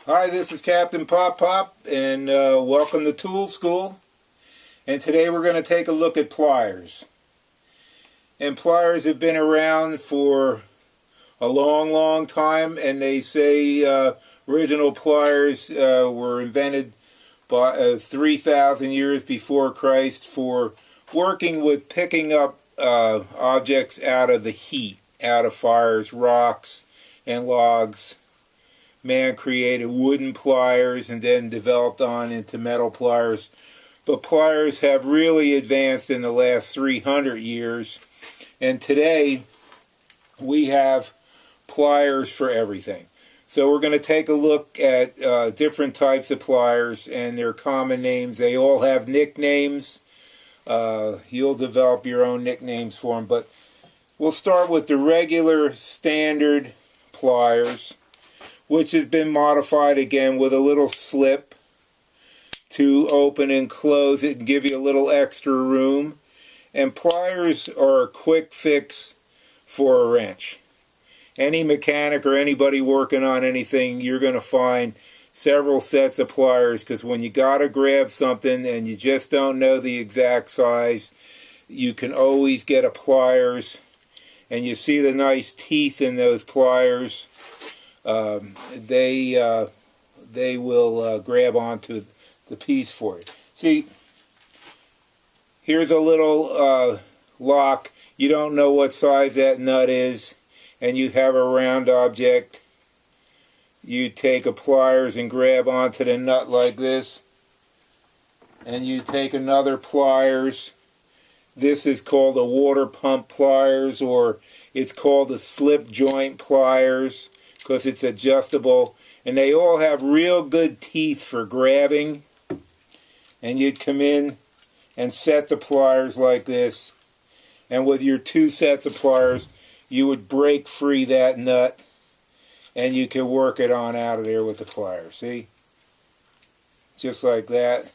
Hi, this is Captain Pop Pop, and welcome to Tool School. And today we're going to take a look at pliers. And pliers have been around for a long time, and they say original pliers were invented by 3,000 years before Christ for working with picking up objects out of the heat, out of fires, rocks and logs. Man created wooden pliers and then developed on into metal pliers. But pliers have really advanced in the last 300 years. And today we have pliers for everything. So we're going to take a look at different types of pliers and their common names. They all have nicknames. You'll develop your own nicknames for them. But we'll start with the regular standard pliers, which has been modified again with a little slip to open and close it and give you a little extra room. And pliers are a quick fix for a wrench. Any mechanic or anybody working on anything, you're going to find several sets of pliers, because when you got to grab something and you just don't know the exact size, you can always get a pliers. And you see the nice teeth in those pliers. They will grab onto the piece for you. See, here's a little lock. You don't know what size that nut is, and you have a round object. You take a pliers and grab onto the nut like this, and you take another pliers. This is called a water pump pliers, or it's called a slip joint pliers, because it's adjustable, and they all have real good teeth for grabbing. And you'd come in and set the pliers like this, and with your two sets of pliers you would break free that nut and you can work it on out of there with the pliers. See, just like that.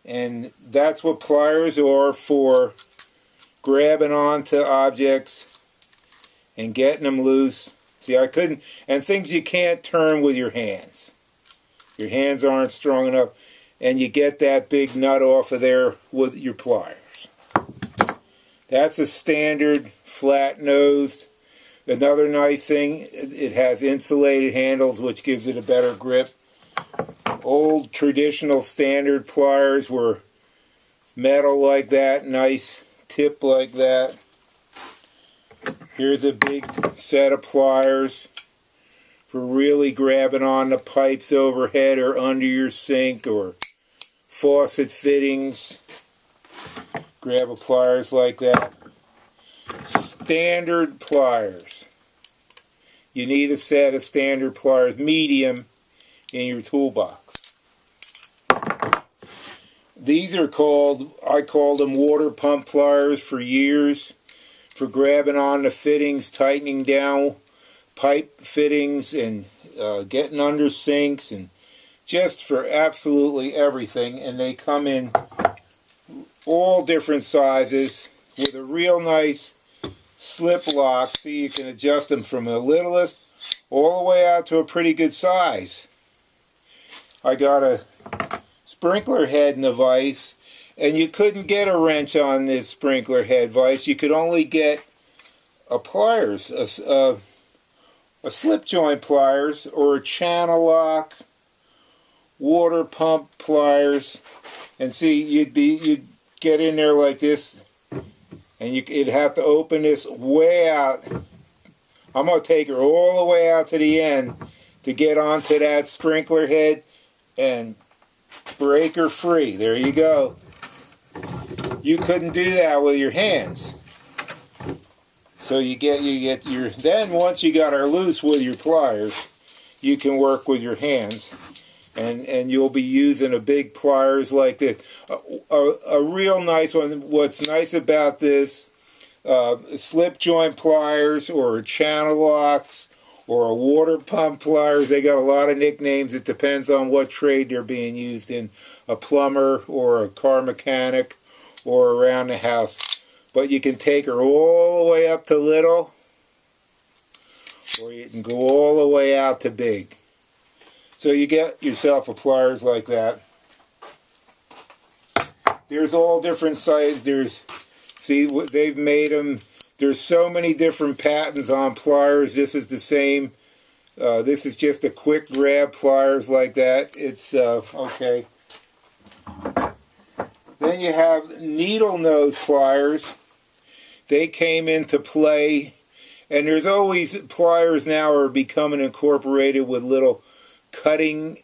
And that's what pliers are for, grabbing onto objects and getting them loose. See, I couldn't, and things you can't turn with your hands. Your hands aren't strong enough, and you get that big nut off of there with your pliers. That's a standard flat-nosed. Another nice thing, it has insulated handles, which gives it a better grip. Old traditional standard pliers were metal like that, nice tip like that. Here's a big set of pliers for really grabbing on the pipes overhead or under your sink or faucet fittings. Grab a pliers like that. Standard pliers. You need a set of standard pliers, medium, in your toolbox. These are called, I called them water pump pliers for years, for grabbing on the fittings, tightening down pipe fittings, and getting under sinks, and just for absolutely everything. And they come in all different sizes with a real nice slip lock, so you can adjust them from the littlest all the way out to a pretty good size. I got a sprinkler head in the vise, and you couldn't get a wrench on this sprinkler head vise. You could only get a pliers, a slip joint pliers, or a channel lock, water pump pliers. And see, you'd get in there like this, and you'd have to open this way out. I'm going to take her all the way out to the end to get onto that sprinkler head and break her free. There you go. You couldn't do that with your hands. So you get your, then once you got her loose with your pliers, you can work with your hands, and you'll be using a big pliers like this. A real nice one. What's nice about this, slip joint pliers or channel locks or a water pump pliers, they got a lot of nicknames. It depends on what trade they're being used in. A plumber or a car mechanic or around the house. But you can take her all the way up to little, or you can go all the way out to big. So you get yourself a pliers like that. There's all different sizes. There's, see what they've made them. There's so many different patents on pliers. This is the same. This is just a quick grab pliers like that. It's okay. Then you have needle nose pliers. They came into play, and there's always pliers now are becoming incorporated with little cutting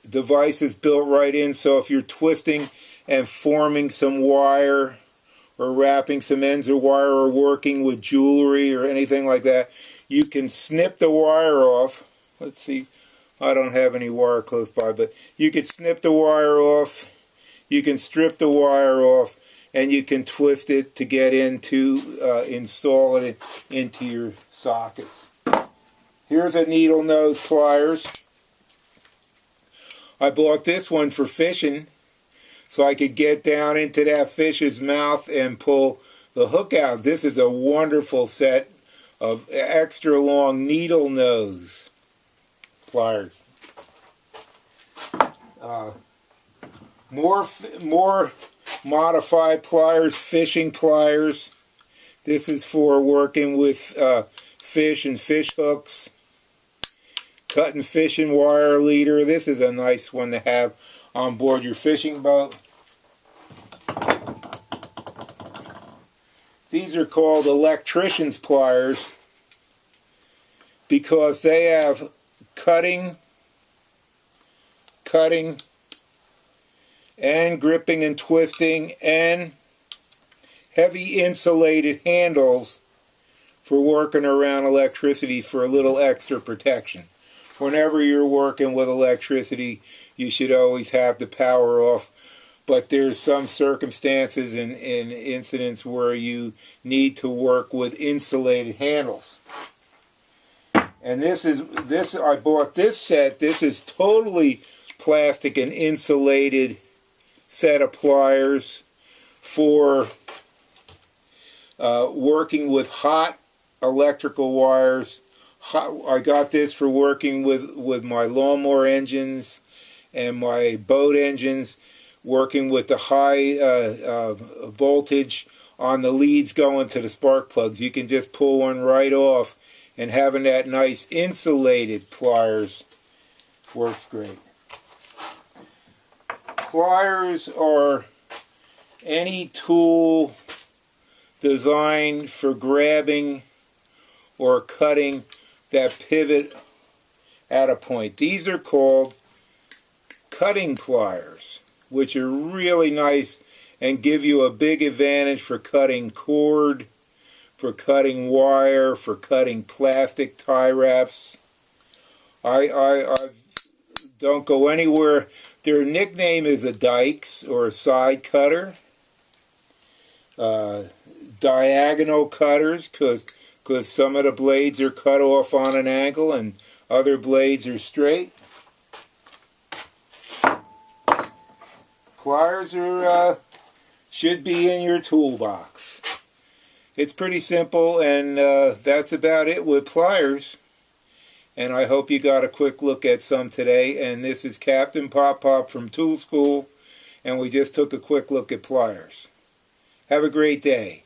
devices built right in. So if you're twisting and forming some wire or wrapping some ends of wire or working with jewelry or anything like that, you can snip the wire off. Let's see, I don't have any wire close by, but you can snip the wire off, you can strip the wire off, and you can twist it to get into, install it into your sockets. Here's a needle nose pliers. I bought this one for fishing, so I could get down into that fish's mouth and pull the hook out. This is a wonderful set of extra long needle nose pliers. More modified pliers, fishing pliers. This is for working with fish and fish hooks, cutting fishing wire leader. This is a nice one to have on board your fishing boat. These are called electrician's pliers because they have cutting, and gripping and twisting and heavy insulated handles for working around electricity for a little extra protection. Whenever you're working with electricity, you should always have the power off. But there's some circumstances and incidents where you need to work with insulated handles. And I bought this set. This is totally plastic and insulated set of pliers for working with hot electrical wires. I got this for working with my lawnmower engines and my boat engines, working with the high voltage on the leads going to the spark plugs. You can just pull one right off, and having that nice insulated pliers works great. Pliers are any tool designed for grabbing or cutting that pivot at a point. These are called cutting pliers, which are really nice and give you a big advantage for cutting cord, for cutting wire, for cutting plastic tie wraps. I don't go anywhere. Their nickname is a dikes or a side cutter, diagonal cutters, because some of the blades are cut off on an angle and other blades are straight. Pliers are should be in your toolbox. It's pretty simple, and that's about it with pliers. And I hope you got a quick look at some today. And this is Captain Pop Pop from Tool School, and we just took a quick look at pliers. Have a great day.